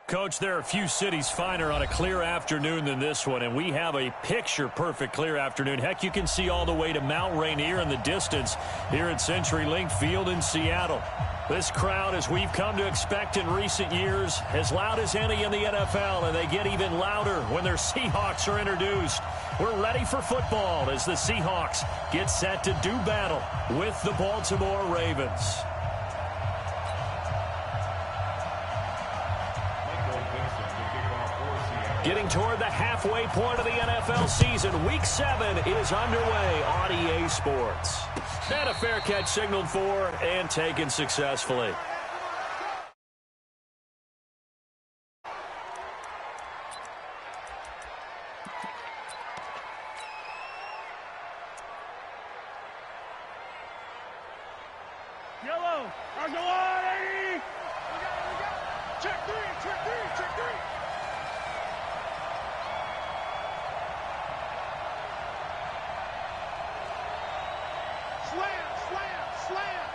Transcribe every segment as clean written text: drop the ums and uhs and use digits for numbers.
Coach, there are a few cities finer on a clear afternoon than this one, and we have a picture-perfect clear afternoon. Heck, you can see all the way to Mount Rainier in the distance here at CenturyLink Field in Seattle. This crowd, as we've come to expect in recent years, as loud as any in the NFL, and they get even louder when their Seahawks are introduced. We're ready for football as the Seahawks get set to do battle with the Baltimore Ravens. Getting toward the halfway point of the NFL season, Week 7 is underway on EA Sports. And a fair catch signaled for and taken successfully. Yellow, on the line! Check three, check three, check three! Slam, slam, slam!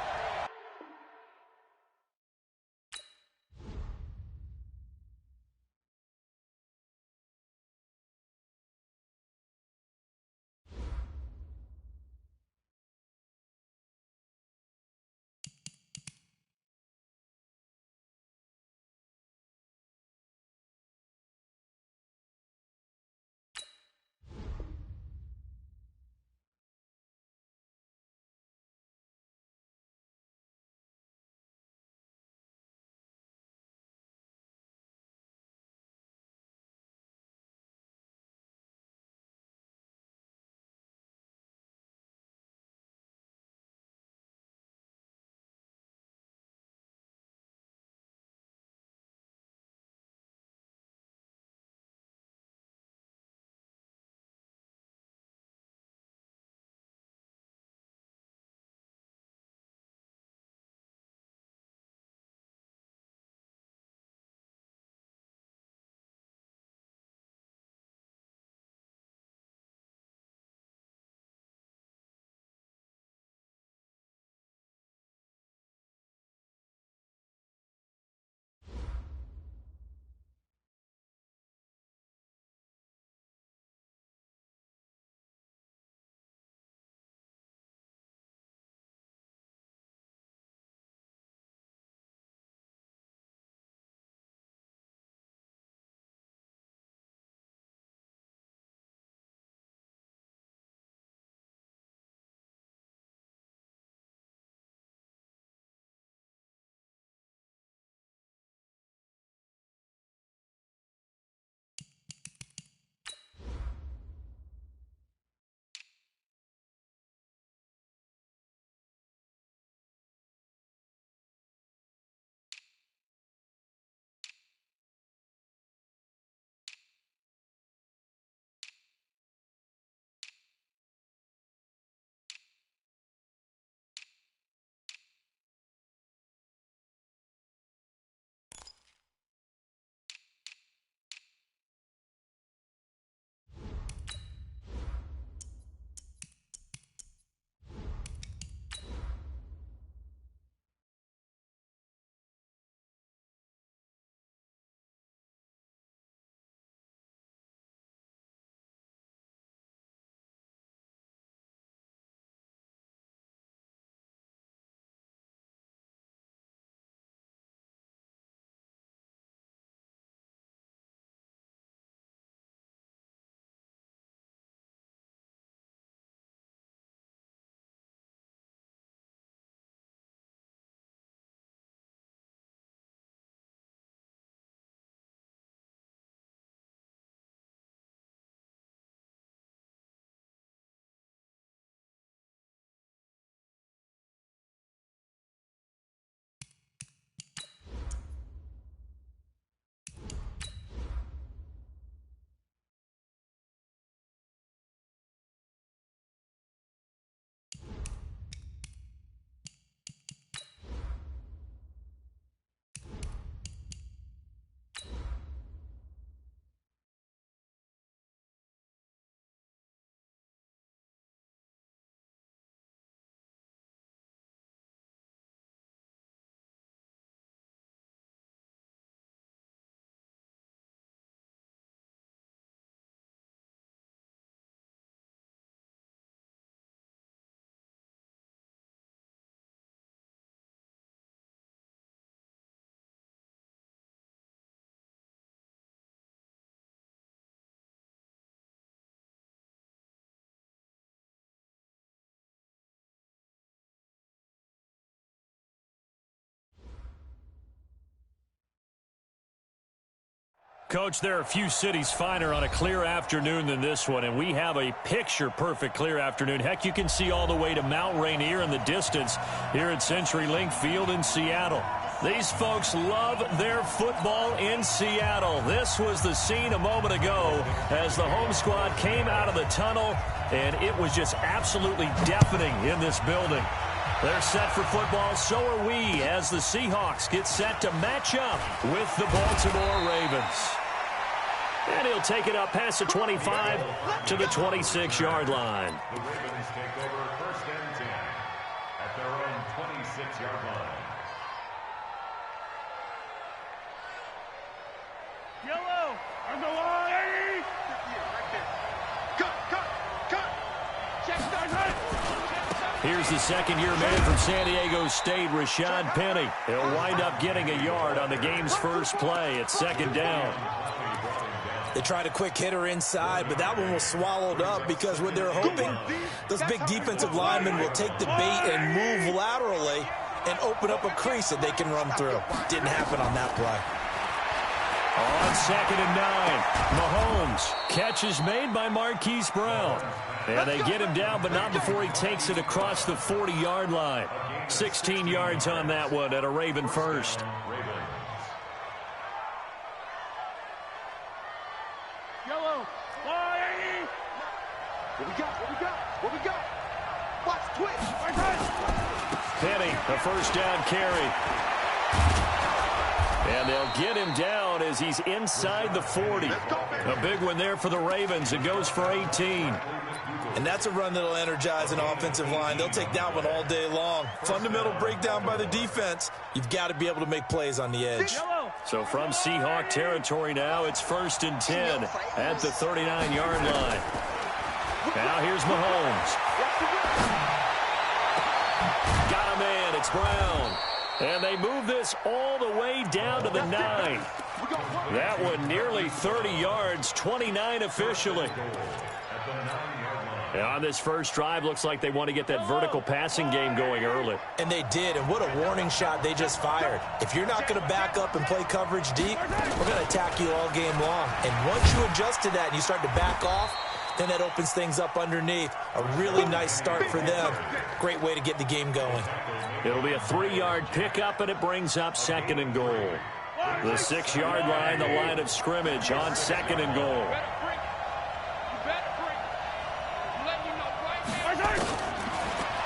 Coach, there are a few cities finer on a clear afternoon than this one, and we have a picture-perfect clear afternoon. Heck, you can see all the way to Mount Rainier in the distance here at CenturyLink Field in Seattle. These folks love their football in Seattle. This was the scene a moment ago as the home squad came out of the tunnel, and it was just absolutely deafening in this building. They're set for football, so are we, as the Seahawks get set to match up with the Baltimore Ravens. And he'll take it up past the 25 to the 26-yard line. The Ravens take over 1st and 10 at their own 26-yard line. Yellow on the line. Cut. Check down. Here's the second-year man from San Diego State, Rashad Penny. He'll wind up getting a yard on the game's first play at 2nd down. They tried a quick hitter inside, but that one was swallowed up because what they're hoping, those big defensive linemen will take the bait and move laterally and open up a crease that they can run through. Didn't happen on that play. On 2nd and 9, Mahomes. Catch is made by Marquise Brown. And they get him down, but not before he takes it across the 40-yard line. 16 yards on that one at a Raven first. Yellow. Line. What we got? Watch, twitch. Penny, a first down carry. And they'll get him down as he's inside the 40. A big one there for the Ravens. It goes for 18. And that's a run that'll energize an offensive line. They'll take that one all day long. Fundamental breakdown by the defense. You've got to be able to make plays on the edge. So from Seahawk territory now, it's 1st and 10 at the 39-yard line. Now here's Mahomes. Got a man. It's Brown. And they move this all the way down to the 9. That one nearly 30 yards, 29 officially. And on this first drive, looks like they want to get that vertical passing game going early. And they did, and what a warning shot they just fired. If you're not going to back up and play coverage deep, we're going to attack you all game long. And once you adjust to that and you start to back off, then that opens things up underneath. A really nice start for them. Great way to get the game going. It'll be a 3-yard pickup, and it brings up 2nd and goal. The 6-yard line, the line of scrimmage on 2nd and goal.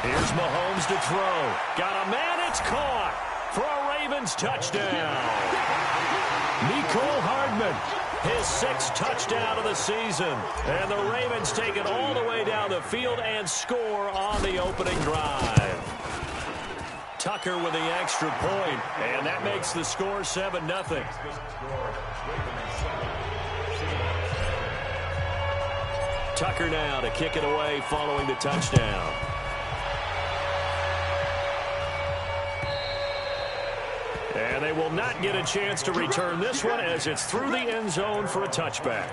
Here's Mahomes to throw. Got a man, it's caught for a Ravens touchdown. Mecole Hardman, his 6th touchdown of the season. And the Ravens take it all the way down the field and score on the opening drive. Tucker with the extra point, and that makes the score 7-0. Tucker now to kick it away following the touchdown. And they will not get a chance to return this one as it's through the end zone for a touchback.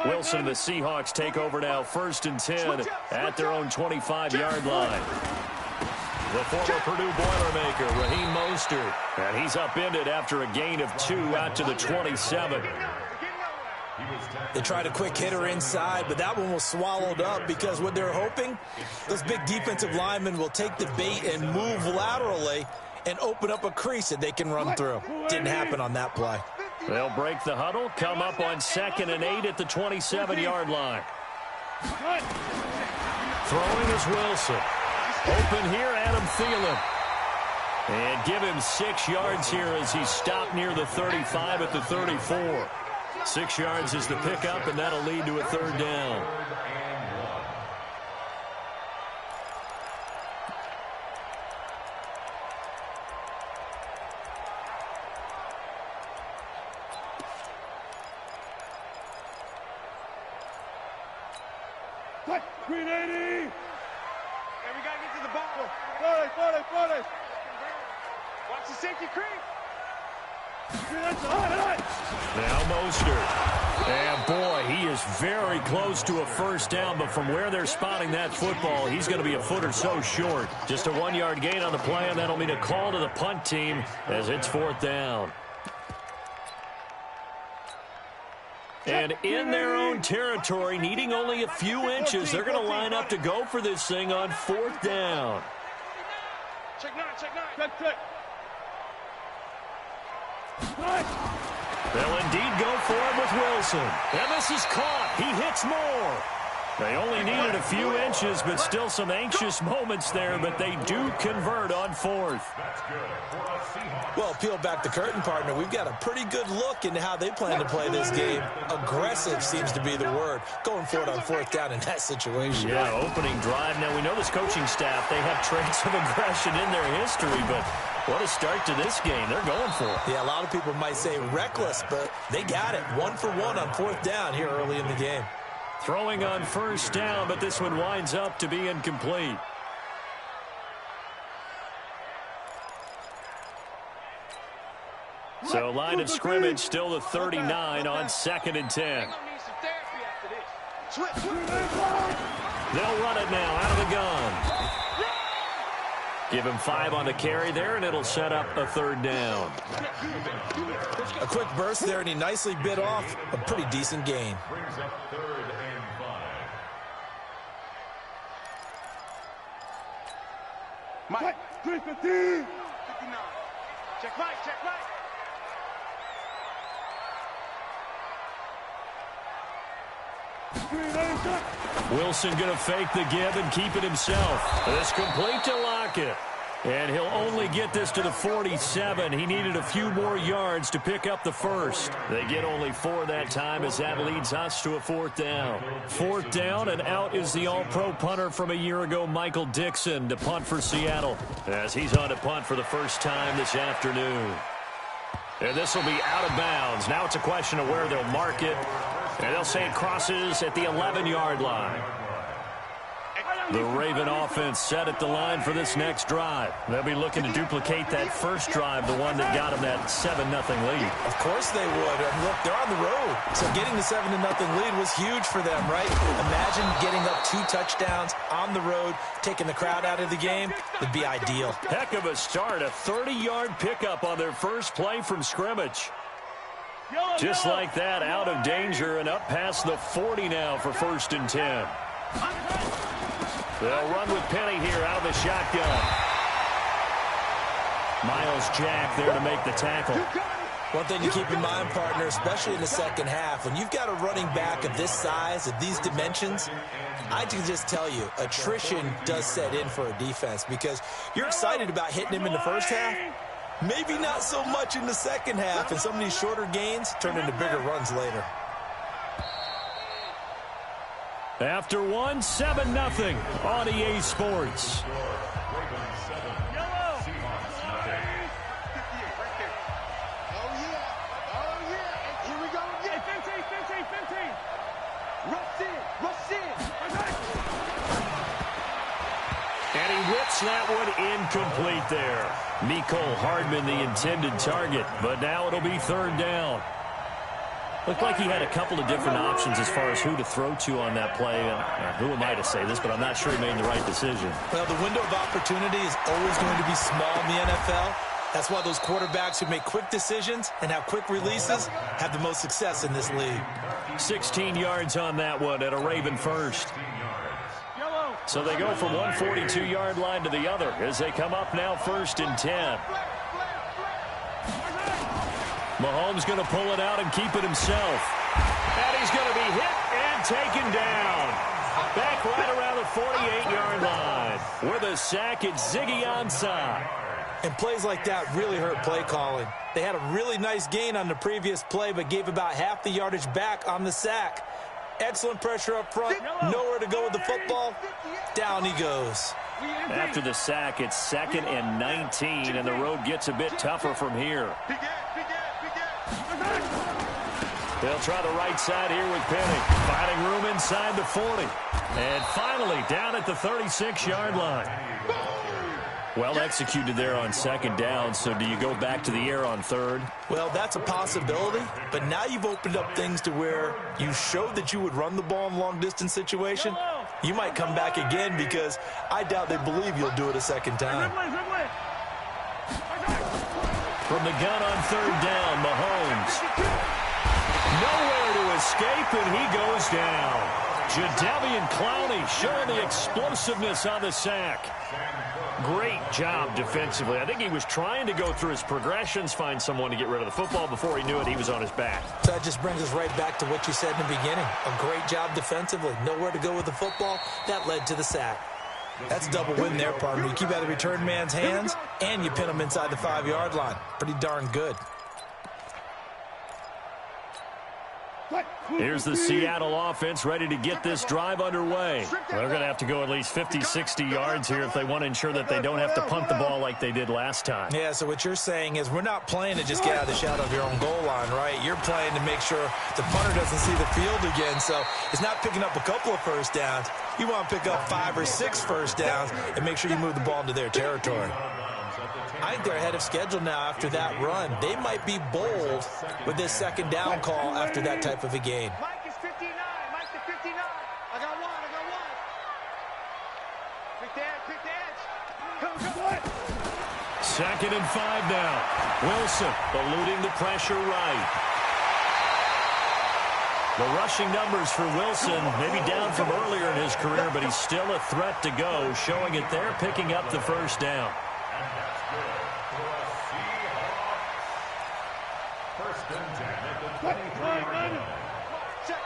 Wilson and the Seahawks take over now, 1st and 10 at their own 25-yard line. The former Purdue Boilermaker, Raheem Mostert, and he's upended after a gain of 2 out to the 27. They tried a quick hitter inside, but that one was swallowed up because what they're hoping, those big defensive linemen will take the bait and move laterally and open up a crease that they can run through. Didn't happen on that play. They'll break the huddle, come up on 2nd and 8 at the 27-yard line. Throwing is Wilson. Open here, Adam Thielen. And give him 6 yards here as he stopped near the 35 at the 34. 6 yards is the pickup, and that'll lead to a 3rd down. Green 80. And we got to get to the ball. 40. Watch the safety creep. Now Mostert. And boy, he is very close to a first down, but from where they're spotting that football, he's going to be a foot or so short. Just a 1-yard gain on the play, and that'll mean a call to the punt team as it's 4th down. And in their own territory, needing only a few inches, they're going to line up to go for this thing on 4th down. Check 9, check. They'll indeed go for it with Wilson. And this is caught. He hits more. They only needed a few inches, but still some anxious moments there, but they do convert on 4th. Well, peel back the curtain, partner. We've got a pretty good look into how they plan to play this game. Aggressive seems to be the word. Going for it on 4th down in that situation. Yeah, opening drive. Now, we know this coaching staff, they have traits of aggression in their history, but what a start to this game. They're going for it. Yeah, a lot of people might say reckless, but they got it. 1 for 1 on 4th down here early in the game. Throwing on 1st down, but this one winds up to be incomplete. So line of scrimmage still the 39 on 2nd and 10. They'll run it now out of the gun. Give him 5 on the carry there, and it'll set up a 3rd down. A quick burst there, and he nicely bit off a pretty decent gain. Brings up 3rd and 5. Mike. 315. 59. Check right. Wilson going to fake the give and keep it himself. It's complete to Lockett. And he'll only get this to the 47. He needed a few more yards to pick up the first. They get only 4 that time as that leads us to a 4th down. 4th down, and out is the all-pro punter from a year ago, Michael Dixon, to punt for Seattle, as he's on to punt for the first time this afternoon. And this will be out of bounds. Now it's a question of where they'll mark it. And they'll say it crosses at the 11-yard line. The Raven offense set at the line for this next drive. They'll be looking to duplicate that first drive, the one that got them that 7-0 lead. Of course they would. And look, they're on the road. So getting the 7-0 lead was huge for them, right? Imagine getting up 2 touchdowns on the road, taking the crowd out of the game. It'd be ideal. Heck of a start. A 30-yard pickup on their first play from scrimmage. Just like that, out of danger and up past the 40 now for 1st and 10. They'll run with Penny here out of the shotgun. Miles Jack there to make the tackle. One thing to keep in mind, partner, especially in the second half, when you've got a running back of this size, of these dimensions, I can just tell you, attrition does set in for a defense because you're excited about hitting him in the first half. Maybe not so much in the second half, and some of these shorter gains turn into bigger runs later. After 1, 7-0 on EA Sports. And he whips that one incomplete there. Mecole Hardman, the intended target, but now it'll be 3rd down. Looked like he had a couple of different options as far as who to throw to on that play. Who am I to say this, but I'm not sure he made the right decision. Well, the window of opportunity is always going to be small in the NFL. That's why those quarterbacks who make quick decisions and have quick releases have the most success in this league. 16 yards on that one at a Raven first. So they go from one 42-yard line to the other as they come up now 1st and 10. Mahomes going to pull it out and keep it himself. And he's going to be hit and taken down. Back right around the 48-yard line. With a sack, it's Ziggy Ansah. And plays like that really hurt play calling. They had a really nice gain on the previous play, but gave about half the yardage back on the sack. Excellent pressure up front. Nowhere to go with the football. Down he goes. After the sack, it's 2nd and 19, and the road gets a bit tougher from here. They'll try the right side here with Penny. Finding room inside the 40. And finally, down at the 36-yard line. Well executed there on second down. So do you go back to the air on third? Well, that's a possibility, but now you've opened up things to where you showed that you would run the ball in a long-distance situation. You might come back again because I doubt they believe you'll do it a second time. From the gun on third down, Mahomes. Nowhere to escape, and he goes down. Jadeveon Clowney showing the explosiveness on the sack. Great job defensively. I think he was trying to go through his progressions, find someone to get rid of the football. Before he knew it, he was on his back. So that just brings us right back to what you said in the beginning. A great job defensively. Nowhere to go with the football. That led to the sack. That's a double win there, partner. You keep out of the return man's hands, and you pin him inside the 5-yard line. Pretty darn good. Here's the Seattle offense ready to get this drive underway. They're going to have to go at least 50, 60 yards here if they want to ensure that they don't have to punt the ball like they did last time. Yeah, so what you're saying is we're not playing to just get out of the shadow of your own goal line, right? You're playing to make sure the punter doesn't see the field again. So it's not picking up a couple of first downs. You want to pick up 5 or 6 first downs and make sure you move the ball into their territory. I think they're ahead of schedule now after that run. They might be bold with this second down call after that type of a game. Mike is 59. Mike to 59. I got one. Pick the edge. Come. Second and 5 now. Wilson eluding the pressure right. The rushing numbers for Wilson maybe down from earlier in his career, but he's still a threat to go, showing it there, picking up the first down.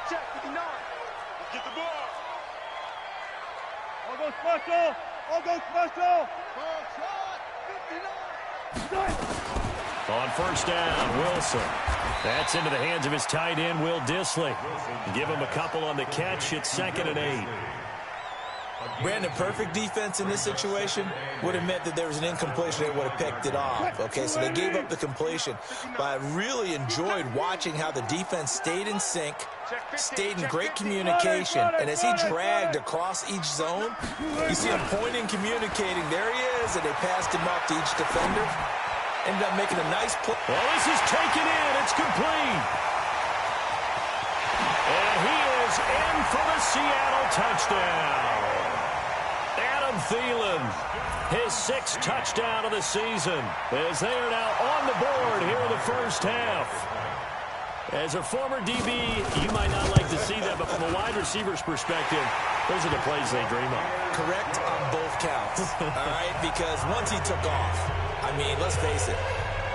Check, 59. Get the ball. All go special. On first down, Wilson. That's into the hands of his tight end, Will Dissly. Give him a couple on the catch. It's 2nd and 8. Brandon, perfect defense in this situation would have meant that there was an incompletion. They would have picked it off. Okay, so they gave up the completion. But I really enjoyed watching how the defense stayed in sync, stayed in great communication. And as he dragged across each zone, you see him pointing, communicating. There he is, and they passed him off to each defender. Ended up making a nice play. Well, this is taken in. It's complete. And he is in for the Seattle touchdown. Adam Thielen, his 6th touchdown of the season, as they are now on the board here in the first half. As a former DB, you might not like to see that, but from a wide receiver's perspective, those are the plays they dream of. Correct on both counts, all right? Because once he took off, I mean, let's face it,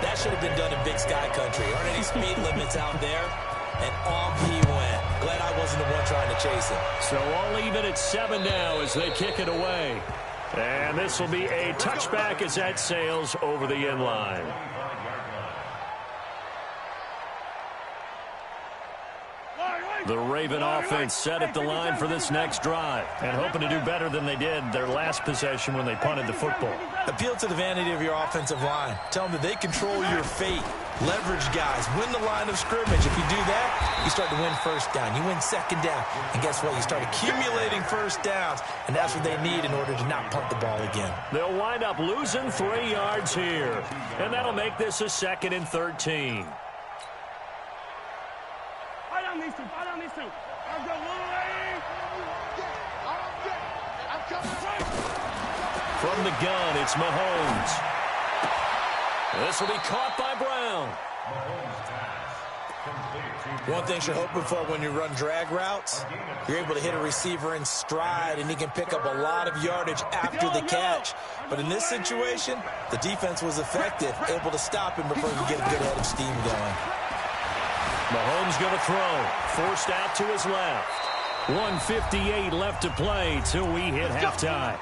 that should have been done in Big Sky Country. Aren't any speed limits out there? And off he went. Glad I wasn't the one trying to chase him. So all even at 7 now as they kick it away. And this will be a touchback as that sails over the end line. The Raven offense set at the line for this next drive and hoping to do better than they did their last possession when they punted the football. Appeal to the vanity of your offensive line. Tell them that they control your fate. Leverage guys. Win the line of scrimmage. If you do that, you start to win first down. You win second down. And guess what? You start accumulating first downs. And that's what they need in order to not punt the ball again. They'll wind up losing 3 yards here. And that'll make this a 2nd and 13. I don't need to. I'll go I'm coming. From the gun, it's Mahomes. This will be caught by Brown. One thing you're hoping for when you run drag routes, you're able to hit a receiver in stride, and he can pick up a lot of yardage after the catch. But in this situation, the defense was effective, able to stop him before he could get a good head of steam going. Mahomes going to throw. Forced out to his left. 1:58 left to play till we hit halftime.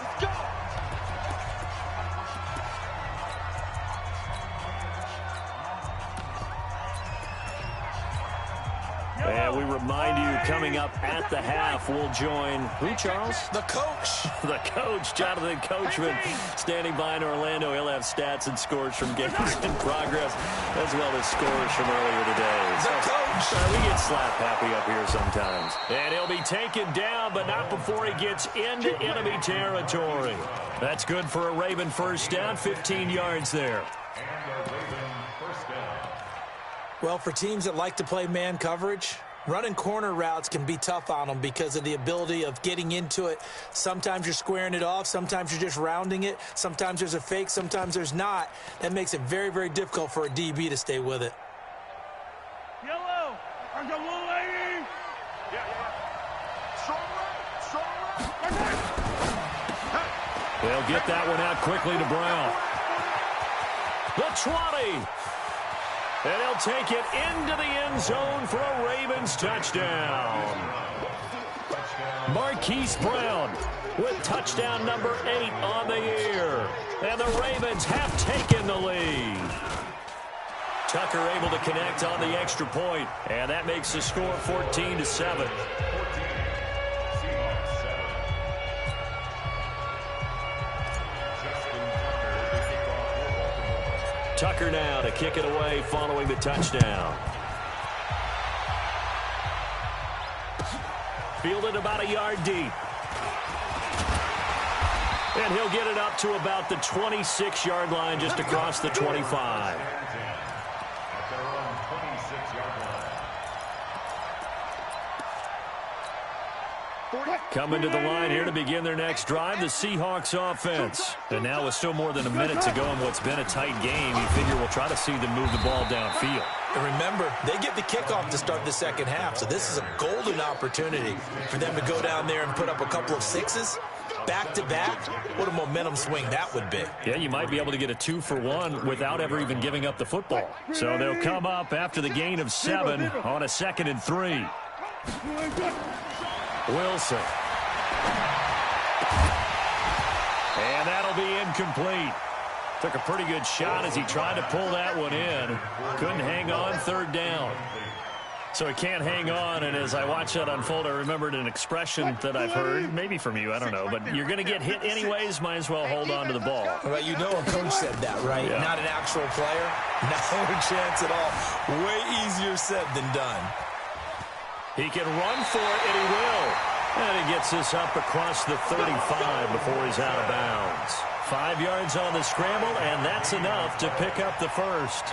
And we remind you coming up at the half. We'll join who, Charles? The coach. The coach, Jonathan Coachman, standing by in Orlando. He'll have stats and scores from games in progress, as well as scores from earlier today. The coach. We get slap happy up here sometimes. And he'll be taken down, but not before he gets into enemy territory. That's good for a Raven first down, 15 yards there. Well, for teams that like to play man coverage, running corner routes can be tough on them because of the ability of getting into it. Sometimes you're squaring it off. Sometimes you're just rounding it. Sometimes there's a fake. Sometimes there's not. That makes it very, very difficult for a DB to stay with it. Yellow. On the blue lady. Strong right. They'll get that one out quickly to Brown. The 20. And he'll take it into the end zone for a Ravens touchdown. Marquise Brown with touchdown number 8 on the year. And the Ravens have taken the lead. Tucker able to connect on the extra point, and that makes the score 14-7. Tucker now to kick it away following the touchdown. Fielded about a yard deep. And he'll get it up to about the 26-yard line, just across the 25. Coming to the line here to begin their next drive, the Seahawks offense. And now with still more than a minute to go in what's been a tight game, you figure we'll try to see them move the ball downfield. And remember, they get the kickoff to start the second half, so this is a golden opportunity for them to go down there and put up a couple of sixes back-to-back. What a momentum swing that would be. Yeah, you might be able to get a 2-for-1 without ever even giving up the football. So they'll come up after the gain of 7 on a 2nd and 3. Wilson. And that'll be incomplete. Took a pretty good shot as he tried to pull that one in. Couldn't hang on, 3rd down. So he can't hang on, and as I watch that unfold, I remembered an expression that I've heard, maybe from you, I don't know, but you're going to get hit anyways, might as well hold on to the ball. Well, you know a coach said that, right? Yeah. Not an actual player. No chance at all. Way easier said than done. He can run for it, and he will. And he gets this up across the 35 before he's out of bounds. 5 yards on the scramble, and that's enough to pick up the first.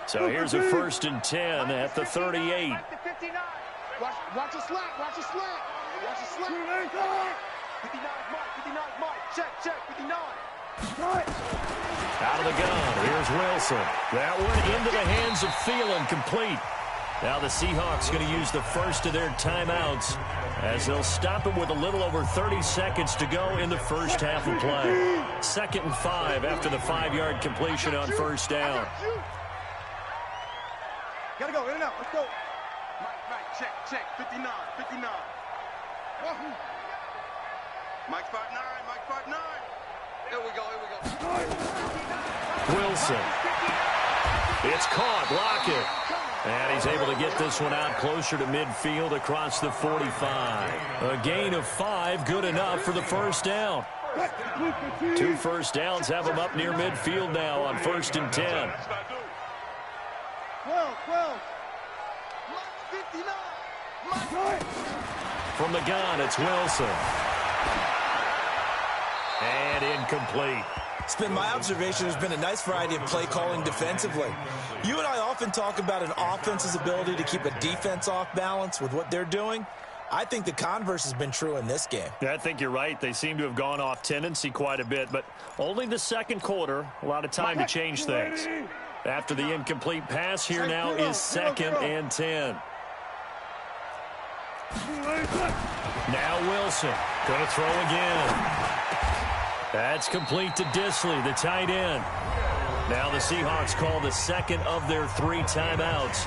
So here's a 1st and 10 at the 38. Watch a slack. Watch a slack. 59 Mike. Check. 59. Out of the gun, here's Wilson. That one into the hands of Thielen, complete. Now the Seahawks going to use the first of their timeouts as they'll stop it with a little over 30 seconds to go in the first half of play. 2nd and 5 after the 5-yard completion on 1st down. Gotta go, in and out, let's go. Mike, check, 59. Mike 5'9". Here we go. Wilson. It's caught, block it. And he's able to get this one out closer to midfield across the 45. A gain of 5, good enough for the 1st down. 2 first downs have him up near midfield now on 1st and 10. 12. 59. From the gun, it's Wilson. And incomplete. It's been my observation there's been a nice variety of play calling defensively. You and I often talk about an offense's ability to keep a defense off balance with what they're doing. I think the converse has been true in this game. Yeah, I think you're right. They seem to have gone off tendency quite a bit, but only the 2nd quarter, a lot of time to change things. After the incomplete pass, here now is 2nd and 10. Now Wilson going to throw again. That's complete to Disley, the tight end. Now the Seahawks call the 2nd of their 3 timeouts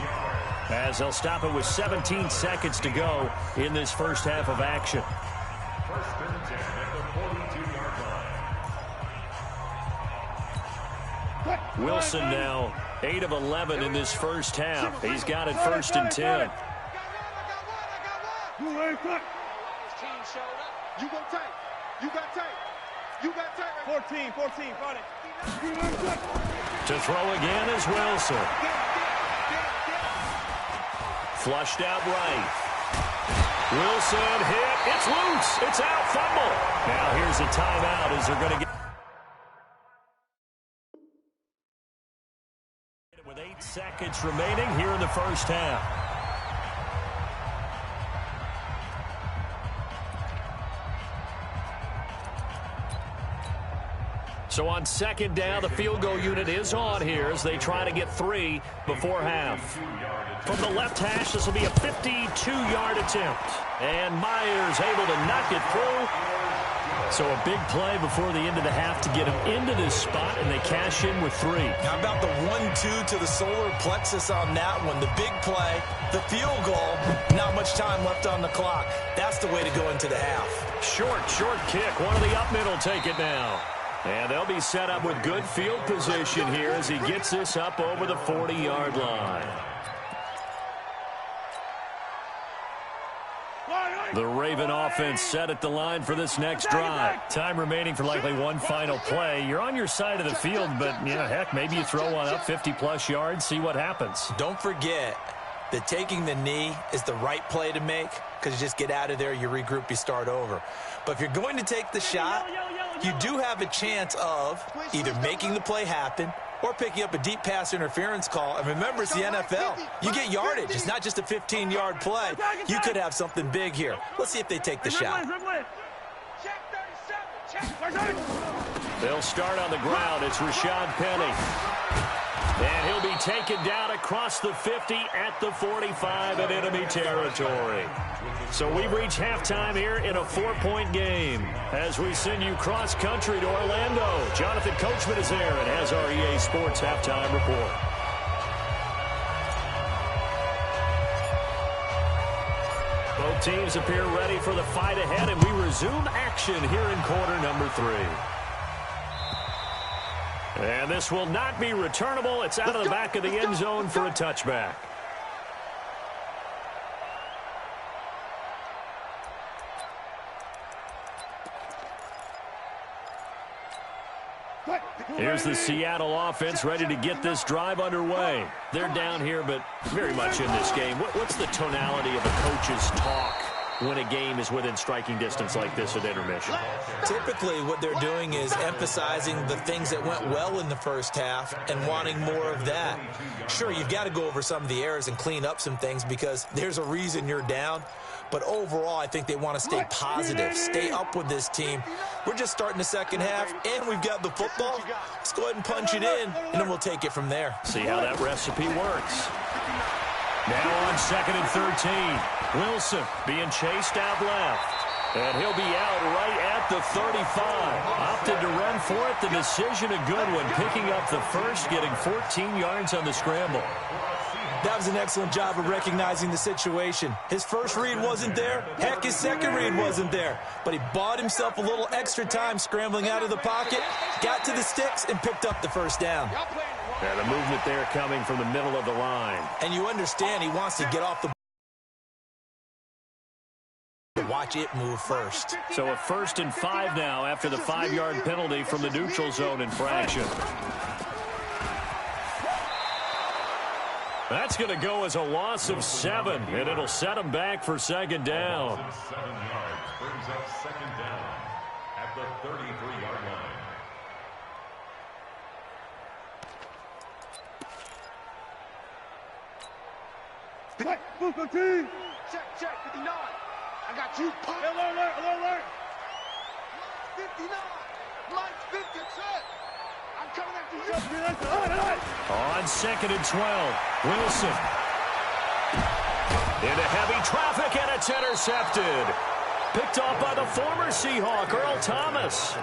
as they'll stop it with 17 seconds to go in this first half of action. 1st and 10 at the 42-yard line. Wilson now 8 of 11 in this first half. He's got it 1st and 10. Team showed up. You go tight. You got tight. You got tight. 14, got it. To throw again is Wilson. Flushed out right. Wilson hit. It's loose. It's out. Fumble. Now here's a timeout as they're going to get. With 8 seconds remaining here in the first half. So on 2nd down, the field goal unit is on here as they try to get 3 before half. From the left hash, this will be a 52-yard attempt. And Myers able to knock it through. So a big play before the end of the half to get him into this spot, and they cash in with 3. How about the 1-2 to the solar plexus on that one? The big play, the field goal, not much time left on the clock. That's the way to go into the half. Short kick. One of the up middle take it now. And they'll be set up with good field position here as he gets this up over the 40-yard line. The Raven offense set at the line for this next drive. Time remaining for likely one final play. You're on your side of the field, but, heck, maybe you throw one up 50-plus yards, see what happens. Don't forget that taking the knee is the right play to make because you just get out of there, you regroup, you start over. But if you're going to take the shot, you do have a chance of either making the play happen or picking up a deep pass interference call. And remember, it's the NFL. You get yardage. It's not just a 15-yard play. You could have something big here. Let's see if they take the shot. They'll start on the ground. It's Rashad Penny. And he'll be taken down across the 50 at the 45 in enemy territory. So we've reached halftime here in a 4-point game. As we send you cross-country to Orlando, Jonathan Coachman is there and has our EA Sports halftime report. Both teams appear ready for the fight ahead, and we resume action here in quarter number 3. And this will not be returnable. It's out of the back of the end zone for a touchback. Here's the Seattle offense ready to get this drive underway. They're down here, but very much in this game. What's the tonality of a coach's talk when a game is within striking distance like this at intermission? Typically, what they're doing is emphasizing the things that went well in the first half and wanting more of that. Sure, you've got to go over some of the errors and clean up some things because there's a reason you're down. But overall, I think they want to stay positive, stay up with this team. We're just starting the second half, and we've got the football. Let's go ahead and punch it in, and then we'll take it from there. See how that recipe works. Now on 2nd and 13. Wilson being chased out left. And he'll be out right at the 35. Opted to run for it. The decision a good one. Picking up the first, getting 14 yards on the scramble. That was an excellent job of recognizing the situation. His first read wasn't there. Heck, his second read wasn't there. But he bought himself a little extra time scrambling out of the pocket, got to the sticks, and picked up the first down. Yeah, the movement there coming from the middle of the line. And you understand he wants to get off the watch it move first. So a 1st and 5 now after the 5-yard penalty from the neutral zone infraction. That's going to go as a loss of 7, and it'll set them back for 2nd down. 7 yards brings up 2nd down at the 33-yard line. Check, 59. I got you. Alert. 59. Line 50, check. I'm coming after you. On 2nd and 12, Wilson. Into heavy traffic, and it's intercepted. Picked off by the former Seahawk, Earl Thomas.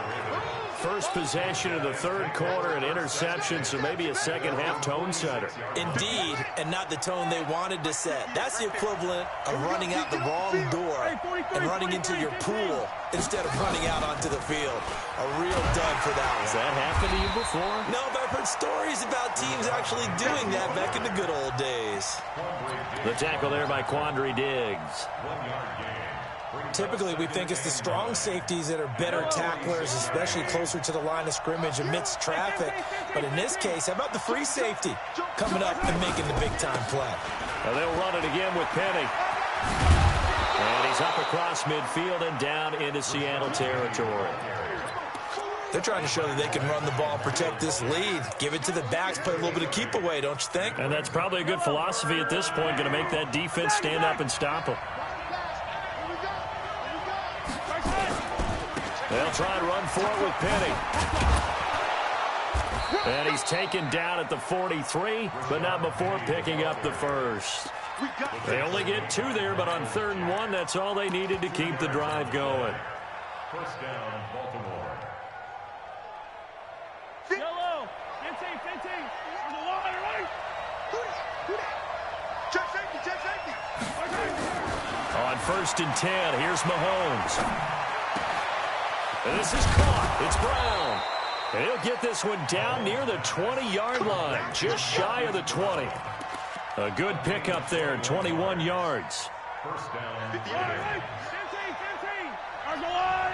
First possession of the 3rd quarter, an interception, so maybe a second-half tone setter. Indeed, and not the tone they wanted to set. That's the equivalent of running out the wrong door and running into your pool instead of running out onto the field. A real dud for that one. Has that happened to you before? No, but I've heard stories about teams actually doing that back in the good old days. The tackle there by Quandre Diggs. Typically, we think it's the strong safeties that are better tacklers, especially closer to the line of scrimmage amidst traffic. But in this case, how about the free safety coming up and making the big-time play? Well, they'll run it again with Penny. And he's up across midfield and down into Seattle territory. They're trying to show that they can run the ball and protect this lead. Give it to the backs, play a little bit of keep away, don't you think? And that's probably a good philosophy at this point, going to make that defense stand up and stop them. They'll try and run for it with Penny. And he's taken down at the 43, but not before picking up the first. They only get 2 there, but on 3rd and 1, that's all they needed to keep the drive going. First down, Baltimore. Yellow. 15. On the line, right? Check safety. On 1st and 10, here's Mahomes. This is caught. It's Brown. And he'll get this one down near the 20-yard line, just shy of the 20. A good pickup there, 21 yards. First down. 15. On the line,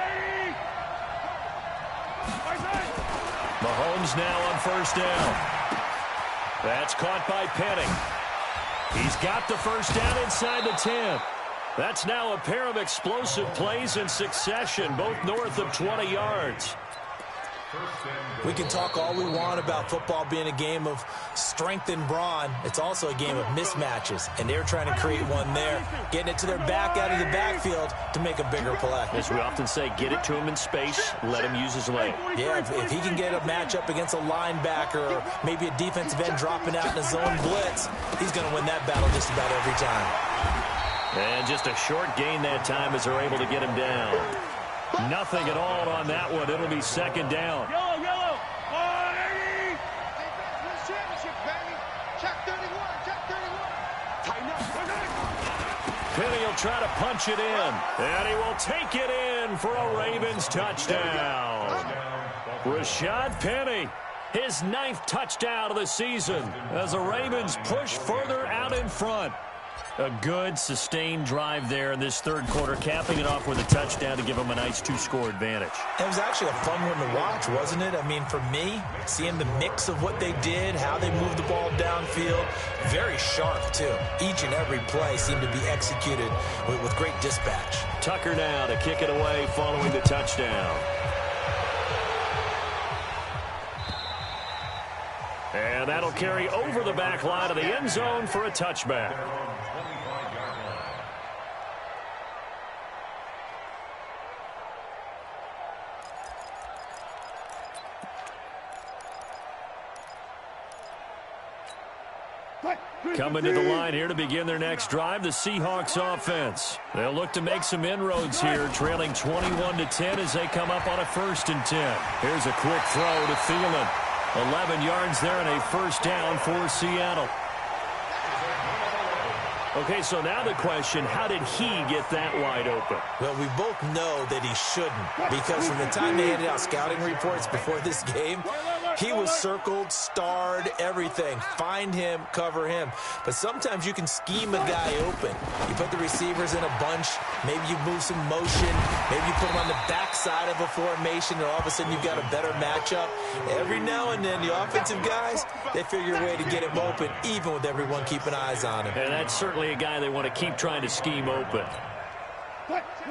80. Mahomes now on 1st down. That's caught by Penny. He's got the 1st down inside the 10. That's now a pair of explosive plays in succession, both north of 20 yards. We can talk all we want about football being a game of strength and brawn. It's also a game of mismatches, and they're trying to create one there, getting it to their back out of the backfield to make a bigger play. As we often say, get it to him in space, let him use his leg. Yeah, if he can get a matchup against a linebacker or maybe a defensive end dropping out in a zone blitz, he's going to win that battle just about every time. And just a short gain that time as they're able to get him down. Nothing at all on that one. It'll be 2nd down. Yellow. 180. Championship, baby. Check 31. Tighten up. Penny will try to punch it in. And he will take it in for a Ravens touchdown. Rashad Penny, his 9th touchdown of the season as the Ravens push further out in front. A good, sustained drive there in this 3rd quarter, capping it off with a touchdown to give them a nice 2-score advantage. It was actually a fun one to watch, wasn't it? I mean, for me, seeing the mix of what they did, how they moved the ball downfield, very sharp, too. Each and every play seemed to be executed with great dispatch. Tucker now to kick it away following the touchdown. And that'll carry over the back line of the end zone for a touchback. Coming to the line here to begin their next drive, the Seahawks offense. They'll look to make some inroads here, trailing 21-10 as they come up on a 1st and 10. Here's a quick throw to Thielen. 11 yards there and a 1st down for Seattle. Okay, so now the question, how did he get that wide open? Well, we both know that he shouldn't, because from the time they handed out scouting reports before this game, he was circled, starred, everything. Find him, cover him. But sometimes you can scheme a guy open. You put the receivers in a bunch, maybe you move some motion, maybe you put them on the backside of a formation, and all of a sudden you've got a better matchup. Every now and then, the offensive guys, they figure a way to get him open, even with everyone keeping eyes on him. And that's certainly a guy they want to keep trying to scheme open. Mike is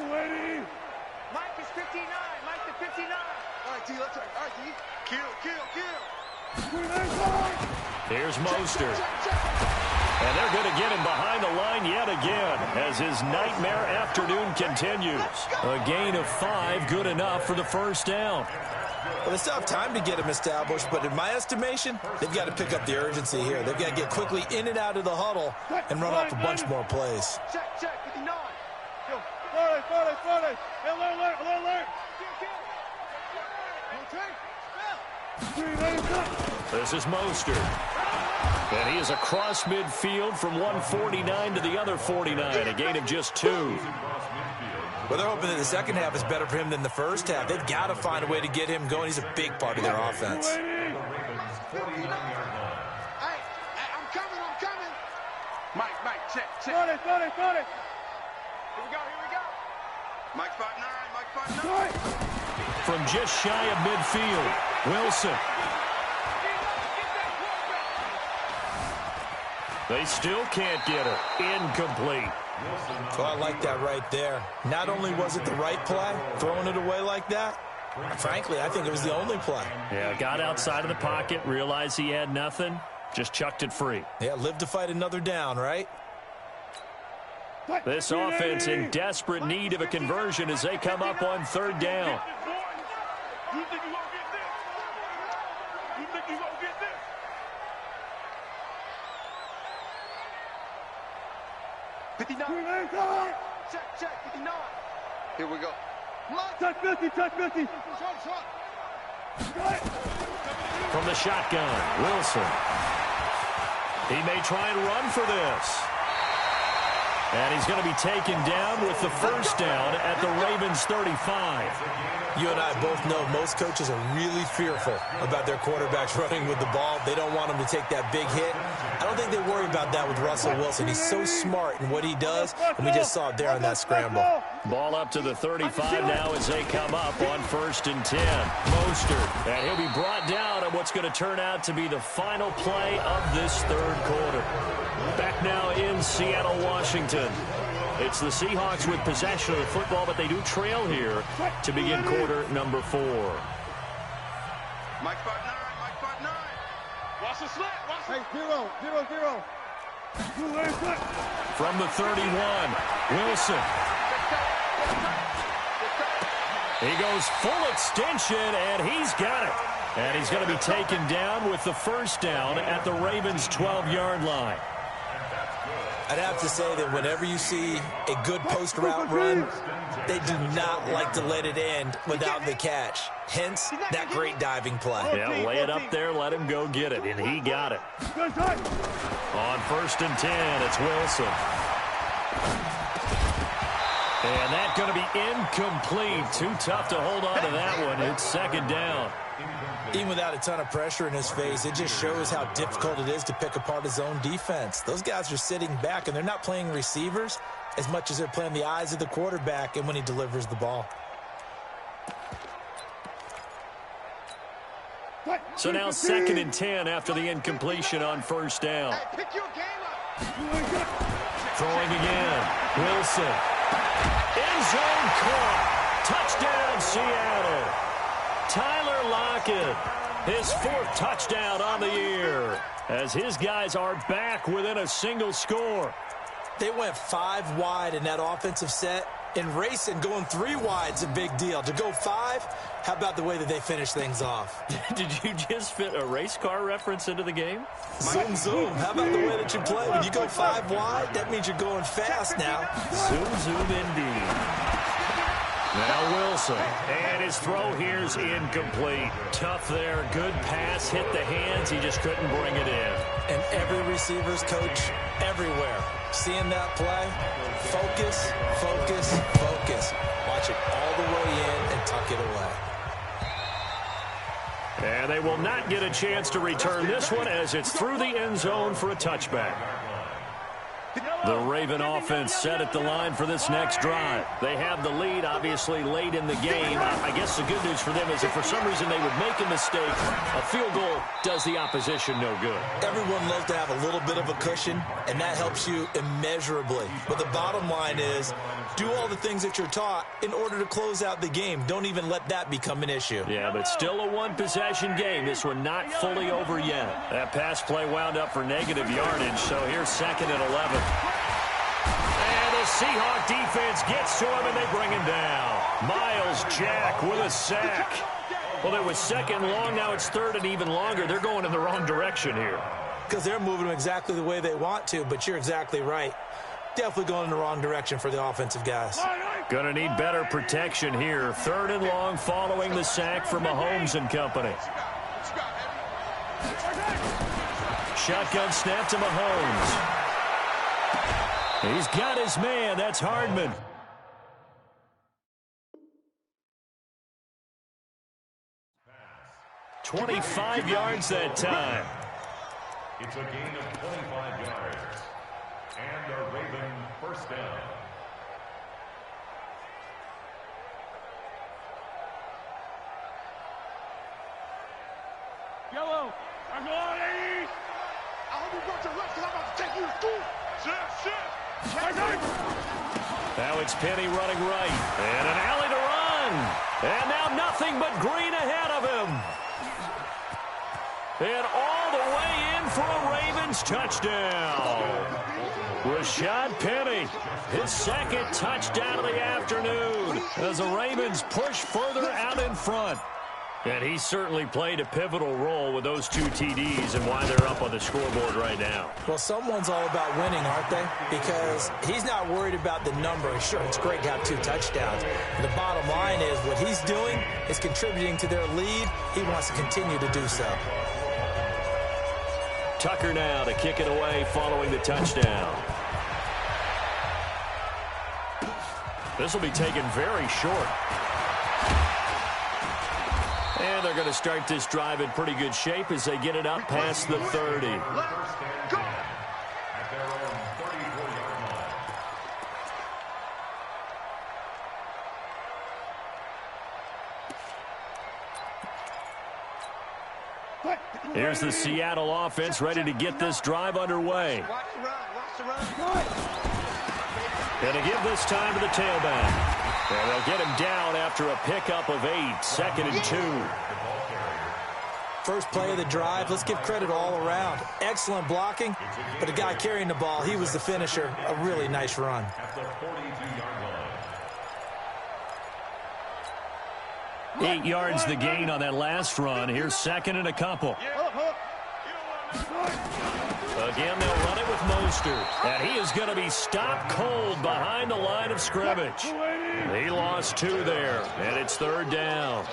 59. Mike is 59. All right, T, let's try. All right, T. Kill. Here's Mostert. And they're going to get him behind the line yet again as his nightmare afternoon continues. A gain of 5, good enough for the 1st down. Well, they still have time to get him established, but in my estimation, they've got to pick up the urgency here. They've got to get quickly in and out of the huddle and run off a bunch more plays. Check, 59. Yo, 40. Alert. This is Mostert. And he is across midfield from 149 to the other 49, a gain of just 2. Well, they're hoping that the second half is better for him than the first half. They've got to find a way to get him going. He's a big part of their offense. Mike, check. Run it. Here we go. Mike 5'9", From just shy of midfield, Wilson. They still can't get her. Incomplete. So I like that right there. Not only was it the right play, throwing it away like that, frankly, I think it was the only play. Yeah, got outside of the pocket, realized he had nothing, just chucked it free. Yeah, live to fight another down, right? This offense in desperate need of a conversion as they come up on third down. You think you gonna get this? Check, 59. Here we go. Touch 50. From the shotgun, Wilson. He may try and run for this. And he's going to be taken down with the first down at the Ravens 35. You and I both know most coaches are really fearful about their quarterbacks running with the ball. They don't want him to take that big hit. I don't think they worry about that with Russell Wilson. He's so smart in what he does, and we just saw it there on that scramble. Ball up to the 35 now as they come up on 1st and 10. Mostert, and he'll be brought down on what's going to turn out to be the final play of this third quarter. Back now in Seattle, Washington. It's the Seahawks with possession of the football, but they do trail here to begin quarter number 4. Mike 5'9". Watch the slant. Hey, 0. From the 31, Wilson. He goes full extension, and he's got it. And he's going to be taken down with the first down at the Ravens' 12-yard line. I'd have to say that whenever you see a good post route run, they do not like to let it end without the catch. Hence, that great diving play. Yeah, lay it up there, let him go get it, and he got it. On 1st and 10, it's Wilson. And that's going to be incomplete. Too tough to hold on to that one. It's second down. Even without a ton of pressure in his face, it just shows how difficult it is to pick apart his own defense. Those guys are sitting back, and they're not playing receivers as much as they're playing the eyes of the quarterback and when he delivers the ball. So now 2nd and 10 after the incompletion on 1st down. Throwing again. Wilson. End zone caught. Touchdown, Seattle. Tyler Lockett, his 4th touchdown on the year, as his guys are back within a single score. They went 5 wide in that offensive set. In racing, going 3 wide's a big deal. To go 5, how about the way that they finish things off? Did you just fit a race car reference into the game? Zoom, zoom. How about the way that you play? When you go 5 wide, that means you're going fast now. Zoom, zoom indeed. Now Wilson, and his throw here's incomplete. Tough there, good pass, hit the hands, he just couldn't bring it in. And every receiver's coach everywhere, seeing that play, focus, focus, focus. Watch it all the way in and tuck it away. And they will not get a chance to return this one as it's through the end zone for a touchback. The Raven offense set at the line for this next drive. They have the lead, obviously, late in the game. I guess the good news for them is if for some reason they would make a mistake, a field goal does the opposition no good. Everyone loves to have a little bit of a cushion, and that helps you immeasurably. But the bottom line is, do all the things that you're taught in order to close out the game. Don't even let that become an issue. Yeah, but still a one-possession game. This one not fully over yet. That pass play wound up for negative yardage, so here's 2nd and 11. And the Seahawk defense gets to him, and they bring him down. Myles Jack with a sack. Well, it was 2nd long. Now it's 3rd and even longer. They're going in the wrong direction here. Because they're moving them exactly the way they want to, but you're exactly right. Definitely going in the wrong direction for the offensive guys. Going to need better protection here. 3rd and long following the sack for Mahomes and company. Shotgun snap to Mahomes. He's got his man. That's Hardman. $25 yards that time. It's a gain of 25 yards. first down. Yellow. I'm going, ladies. I hope you brought your left because I'm about to take you to school. Now it's Penny running right. And an alley to run. And now nothing but green ahead of him. And all the way in for a Ravens touchdown. Rashad Penny, his second touchdown of the afternoon as the Ravens push further out in front. And he certainly played a pivotal role with those 2 TDs and why they're up on the scoreboard right now. Well, someone's all about winning, aren't they? Because he's not worried about the number. Sure, it's great to have 2 touchdowns. The bottom line is what he's doing is contributing to their lead. He wants to continue to do so. Tucker now to kick it away following the touchdown. This will be taken very short. And they're going to start this drive in pretty good shape as they get it up past the 30. At their own 34-yard line. Here's the Seattle offense ready to get this drive underway. Watch the run. And to give this time to the tailback. And they'll get him down after a pickup of 8, 2nd and 2. First play of the drive, let's give credit all around. Excellent blocking, but the guy carrying the ball, he was the finisher. A really nice run. At the 42-yard line. 8 yards the gain on that last run. Here's 2nd and a couple. Again, they'll run it with Mostert. And he is going to be stopped cold behind the line of scrimmage. He lost 2 there, and it's 3rd down. It's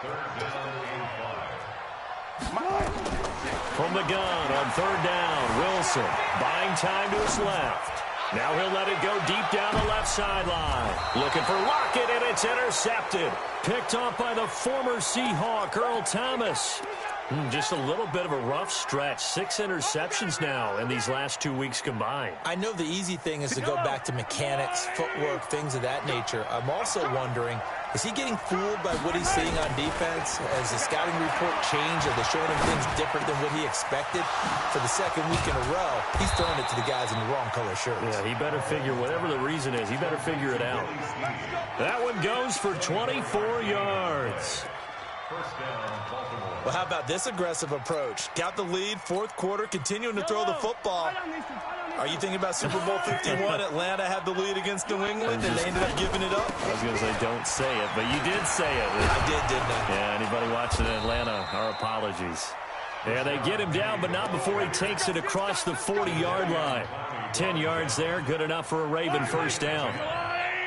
3rd down and 5. From the gun on 3rd down, Wilson buying time to his left. Now he'll let it go deep down the left sideline. Looking for Lockett, and it's intercepted. Picked off by the former Seahawk, Earl Thomas. Just a little bit of a rough stretch. 6 interceptions now in these last 2 weeks combined. I know the easy thing is to go back to mechanics, footwork, things of that nature. I'm also wondering, is he getting fooled by what he's seeing on defense? Has the scouting report changed? Are they showing him things different than what he expected? For the 2nd week in a row, he's throwing it to the guys in the wrong color shirts. Yeah, he better figure, whatever the reason is, he better figure it out. That one goes for 24 yards. First down, Baltimore. Well, how about this aggressive approach? Got the lead, 4th quarter, continuing to throw the football. Are you thinking about Super Bowl 51? Atlanta had the lead against New England, and they ended up giving it up? I was going to say, don't say it, but you did say it. I did, didn't I? Yeah, anybody watching in Atlanta, our apologies. Yeah, they get him down, but not before he takes it across the 40-yard line. 10 yards there, good enough for a Raven first down.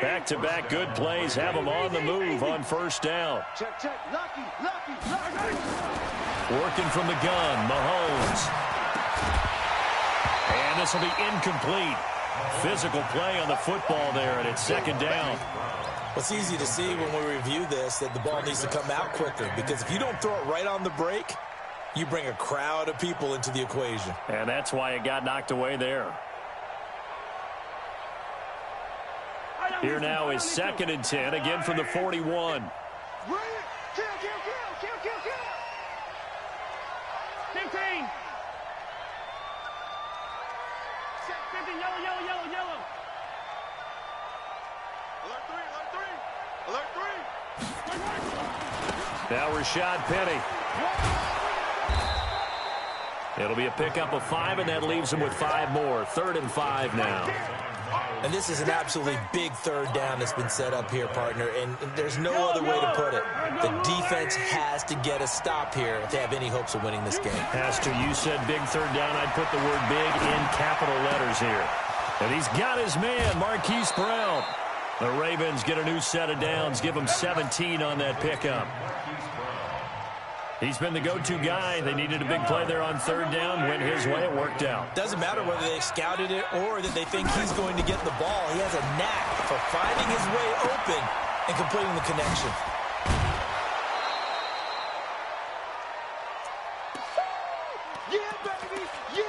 Back-to-back good plays have him on the move on first down. Check. Lucky. Working from the gun, Mahomes. And this will be incomplete. Physical play on the football there, and it's 2nd down. It's easy to see when we review this that the ball needs to come out quicker, because if you don't throw it right on the break, you bring a crowd of people into the equation. And that's why it got knocked away there. Here now is 2nd and 10, again from the 41. Kill. 15. 15, yellow. Alert 3. Now Rashad Penny. It'll be a pickup of 5, and that leaves him with 5 more. 3rd and 5 now. And this is an absolutely big 3rd down that's been set up here, partner, and there's no other way to put it. The defense has to get a stop here if they have any hopes of winning this game. Pastor, you said big 3rd down. I'd put the word big in capital letters here. And he's got his man, Marquise Brown. The Ravens get a new set of downs, give him 17 on that pickup. He's been the go-to guy. They needed a big play there on 3rd down. Went his way. It worked out. Doesn't matter whether they scouted it or that they think he's going to get the ball. He has a knack for finding his way open and completing the connection. Yeah, baby. Yeah.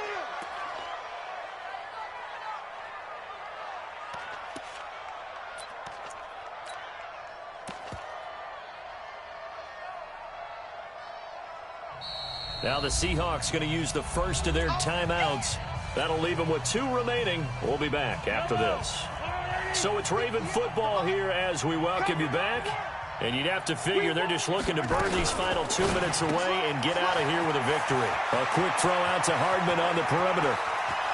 Now the Seahawks going to use the first of their timeouts. That'll leave them with 2 remaining. We'll be back after this. So it's Raven football here as we welcome you back. And you'd have to figure they're just looking to burn these final 2 minutes away and get out of here with a victory. A quick throw out to Hardman on the perimeter.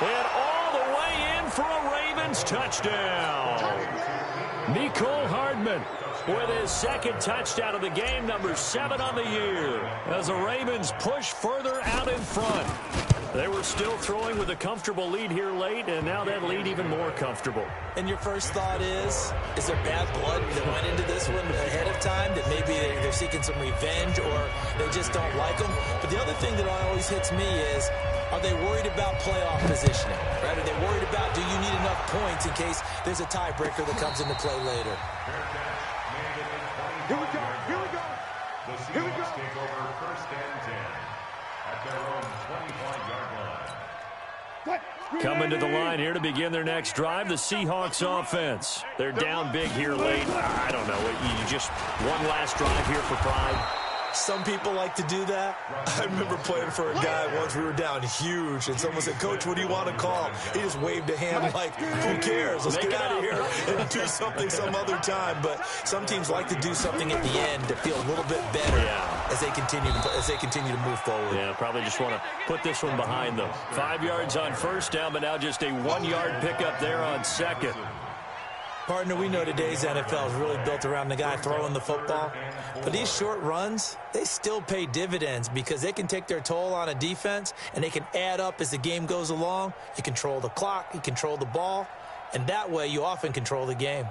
And all the way in for a Ravens touchdown. Mecole Hardman with his second touchdown of the game, number 7 on the year, as the Ravens push further out in front. They were still throwing with a comfortable lead here late, and now that lead even more comfortable. And your first thought is there bad blood that went into this one ahead of time, that maybe they're seeking some revenge or they just don't like them? But the other thing that always hits me is, are they worried about playoff positioning? Right? Are they worried about, do you need enough points in case there's a tiebreaker that comes into play later? Here we go. Here we go. The Seahawks take over first and 10 at their own 25-yard line. Coming to the line here to begin their next drive, the Seahawks offense. They're down big here late. I don't know. You just one last drive here for pride. Some people like to do that. I remember playing for a guy once. We were down huge, and someone said, "Coach, what do you want to call?" He just waved a hand like, who cares? Let's get out of here and do something some other time. But some teams like to do something at the end to feel a little bit better as they continue to move forward. Yeah, probably just want to put this one behind them. 5 yards on first down, but now just a 1-yard pickup there on second. Partner, we know today's NFL is really built around the guy throwing the football. But these short runs, they still pay dividends because they can take their toll on a defense, and they can add up as the game goes along. You control the clock, you control the ball, and that way you often control the game.